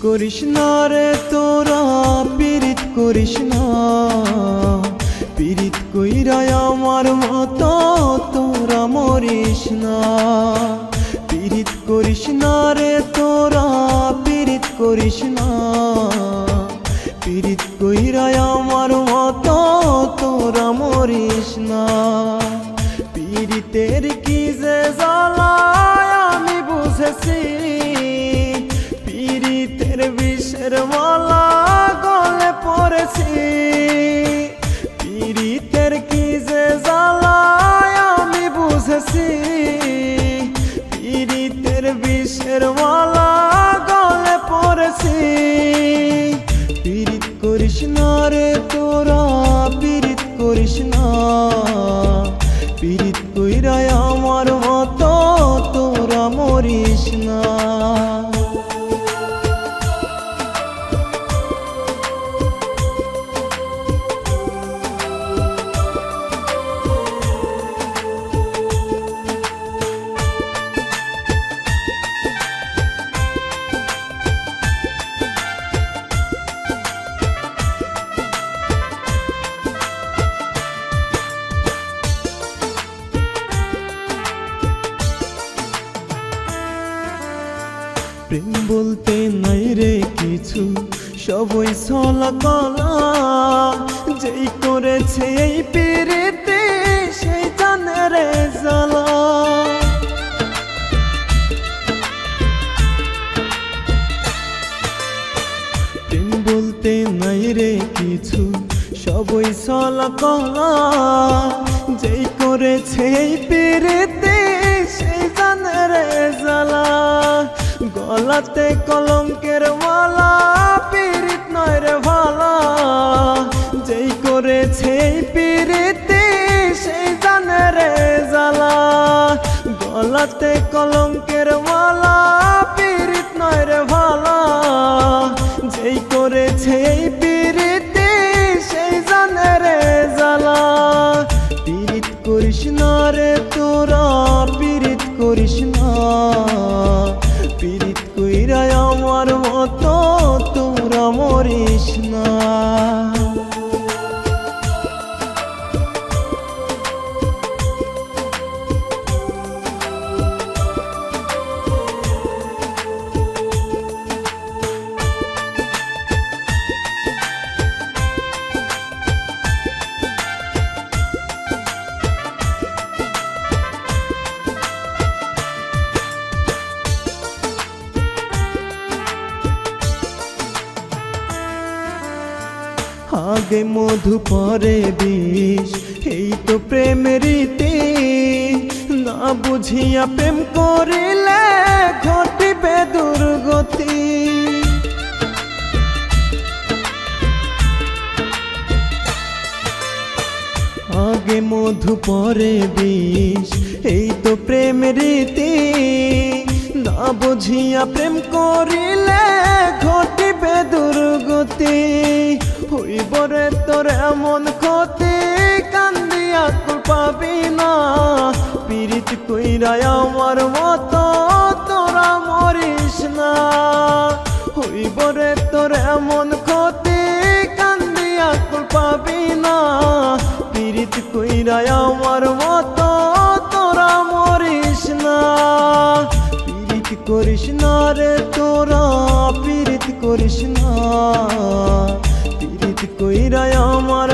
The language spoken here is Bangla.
করিস না রে তোরা, পীড়িত করিস না। পীড়িত কইরা আমার মতো তোরা মরিস না। পীড়িত করিস না রে তোরা, পীড়িত করিস না। পীড়িত কইরা আমার মতো তোরা মরিস না। পীড়িতের কি যে জ্বালা আমি বুঝেছি, পীড়িতের বিষের মালা গলে পড়েছি। পীড়িতের কি যে জ্বালা আমি বুঝেছি, পীড়িতের বিষের মালা গলে পড়েছি। পীড়িত করিস না রে তোরা, পীড়িত করিস না। পীড়িত কইরা আমার মতো তোরা মরিস না। প্রেম বলতে নাই রে কিছু, সবই ছলা কলা। যেই করেছে এই পীড়িতে সেই জানে রে জ্বালা। প্রেম বলতে নাই রে কিছু, সবই ছলা কলা। যেই করেছে এই পীড়িতে সেই জানে রে জ্বালা। গলাতে কলঙ্কের মালা, পীড়িত নয় রে ভালা। যেই করেছে পীড়িতে সেই জানে রে জ্বালা। গলাতে কলঙ্কের মালা, পীড়িত নয় রে ভালা। যেই করেছে পীড়িতে সেই জানে রে জ্বালা। পীড়িত করিস না রে তোরা, পীড়িত করিস না। পীড়িত কইরা আমার মতো তোরা মরিস না। আগে মধু পরে বিষ, এই তো প্রেমের রীতি। না বুঝিয়া প্রেম করিলে ঘটিবে দুর্গতি। আগে মধু পরে বিষ, এই তো প্রেমের রীতি। না বুঝিয়া প্রেম করিলে ঘটিবে দুর্গতি। হইব রে তোর এমন ক্ষতি, কান্দিয়া কুল পাবি না। পীড়িত কইরা আমার মতো তোরা মরিস না। হইব রে তোর এমন ক্ষতি, কান্দিয়া কুল পাবি না। পীড়িত কইরা আমার মতো তোরা মরিস না। পীড়িত করিস না রে তোরা, পীড়িত করিস না। পীড়িত কইরা আমার